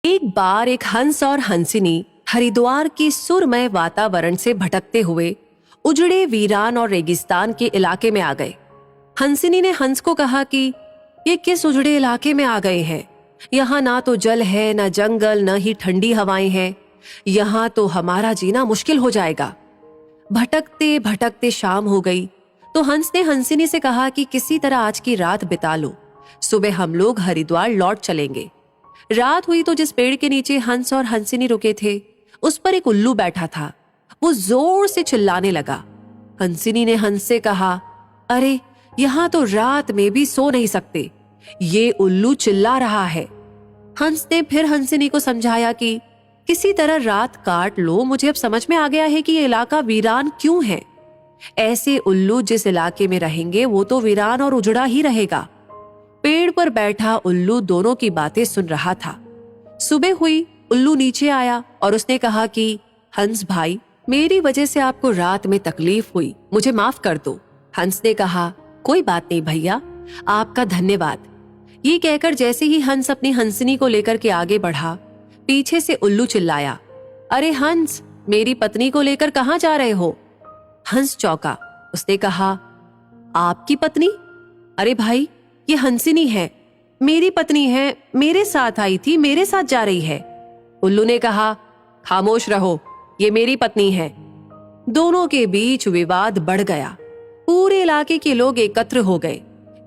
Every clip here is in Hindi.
एक बार एक हंस और हंसिनी हरिद्वार के सुरमय वातावरण से भटकते हुए उजड़े वीरान और रेगिस्तान के इलाके में आ गए। हंसिनी ने हंस को कहा कि ये किस उजड़े इलाके में आ गए हैं? यहाँ ना तो जल है, न जंगल, न ही ठंडी हवाएं हैं। यहाँ तो हमारा जीना मुश्किल हो जाएगा। भटकते भटकते शाम हो गई तो हंस ने हंसिनी से कहा कि किसी तरह आज की रात बिता लो, सुबह हम लोग हरिद्वार लौट चलेंगे। रात हुई तो जिस पेड़ के नीचे हंस और हंसिनी रुके थे उस पर एक उल्लू बैठा था। वो जोर से चिल्लाने लगा। हंसिनी ने हंस से कहा, अरे यहाँ तो रात में भी सो नहीं सकते, ये उल्लू चिल्ला रहा है। हंस ने फिर हंसिनी को समझाया कि किसी तरह रात काट लो, मुझे अब समझ में आ गया है कि ये इलाका वीरान क्यों है। ऐसे उल्लू जिस इलाके में रहेंगे वो तो वीरान और उजड़ा ही रहेगा। पेड़ पर बैठा उल्लू दोनों की बातें सुन रहा था। सुबह हुई, उल्लू नीचे आया और उसने कहा कि हंस भाई, मेरी वजह से आपको रात में तकलीफ हुई, मुझे माफ कर दो। हंस ने कहा, कोई बात नहीं भैया, आपका धन्यवाद। ये कहकर जैसे ही हंस अपनी हंसिनी को लेकर के आगे बढ़ा, पीछे से उल्लू चिल्लाया, अरे हंस, मेरी पत्नी को लेकर कहाँ जा रहे हो? हंस चौंका। उसने कहा, आपकी पत्नी? अरे भाई, ये हंसिनी है, मेरी पत्नी है, मेरे साथ आई थी, मेरे साथ जा रही है। उल्लू ने कहा, खामोश रहो, ये मेरी पत्नी है। दोनों के बीच विवाद बढ़ गया। पूरे इलाके के लोग एकत्र हो गए।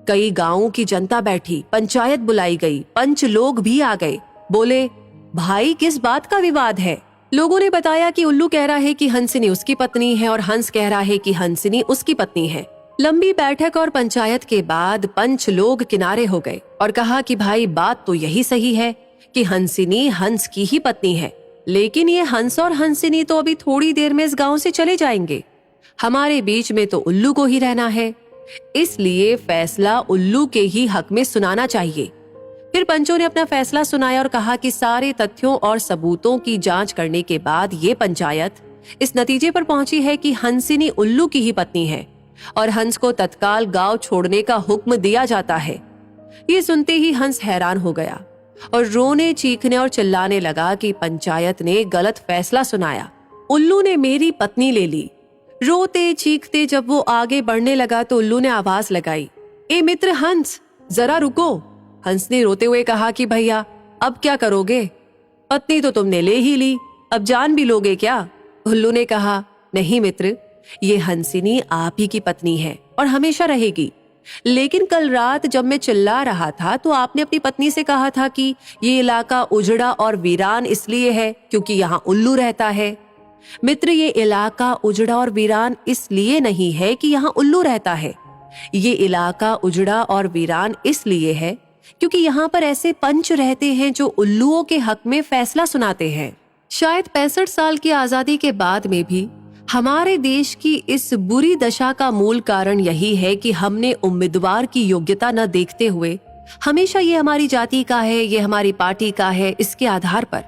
कई गांवों की जनता बैठी, पंचायत बुलाई गई, पंच लोग भी आ गए। बोले, भाई किस बात का विवाद है? लोगों ने बताया कि उल्लू कह रहा है कि हंसिनी उसकी पत्नी है और हंस कह रहा है कि हंसिनी उसकी पत्नी है। लंबी बैठक और पंचायत के बाद पंच लोग किनारे हो गए और कहा कि भाई बात तो यही सही है कि हंसिनी हंस की ही पत्नी है, लेकिन ये हंस और हंसिनी तो अभी थोड़ी देर में इस गांव से चले जाएंगे। हमारे बीच में तो उल्लू को ही रहना है, इसलिए फैसला उल्लू के ही हक में सुनाना चाहिए। फिर पंचों ने अपना फैसला सुनाया और कहा कि सारे तथ्यों और सबूतों की जांच करने के बाद ये पंचायत इस नतीजे पर पहुंची है कि हंसिनी उल्लू की ही पत्नी है और हंस को तत्काल गांव छोड़ने का हुक्म दिया जाता है। ये सुनते ही हंस हैरान हो गया और रोने, चीखने और चिल्लाने लगा कि पंचायत ने गलत फैसला सुनाया, उल्लू ने मेरी पत्नी ले ली। रोते चीखते जब वो आगे बढ़ने लगा तो उल्लू ने आवाज लगाई, ए मित्र हंस, जरा रुको। हंस ने रोते हुए कहा कि भैया अब क्या करोगे? पत्नी तो तुमने ले ही ली, अब जान भी लोगे क्या? उल्लू ने कहा, नहीं मित्र, ये हंसिनी आप ही की पत्नी है और हमेशा रहेगी। लेकिन कल रात जब मैं चिल्ला रहा था तो आपने अपनी पत्नी से कहा था कि ये इलाका उजड़ा और वीरान इसलिए है क्योंकि यहाँ उल्लू रहता है। मित्र, ये इलाका उजड़ा और वीरान इसलिए नहीं है कि यहाँ उल्लू रहता है। ये इलाका उजड़ा और वीरान इसलिए है क्योंकि यहाँ पर ऐसे पंच रहते हैं जो उल्लुओं के हक में फैसला सुनाते हैं। शायद 65 साल की आजादी के बाद में भी हमारे देश की इस बुरी दशा का मूल कारण यही है कि हमने उम्मीदवार की योग्यता न देखते हुए हमेशा ये हमारी जाति का है, ये हमारी पार्टी का है, इसके आधार पर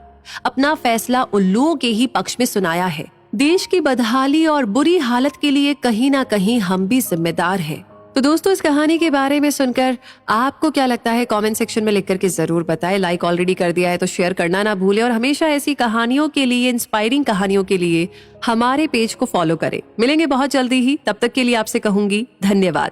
अपना फैसला उल्लुओं के ही पक्ष में सुनाया है। देश की बदहाली और बुरी हालत के लिए कहीं ना कहीं हम भी जिम्मेदार हैं। तो दोस्तों, इस कहानी के बारे में सुनकर आपको क्या लगता है कमेंट सेक्शन में लिख करके जरूर बताएं। लाइक ऑलरेडी कर दिया है तो शेयर करना ना भूलें और हमेशा ऐसी कहानियों के लिए, इंस्पायरिंग कहानियों के लिए हमारे पेज को फॉलो करें। मिलेंगे बहुत जल्दी ही, तब तक के लिए आपसे कहूंगी धन्यवाद।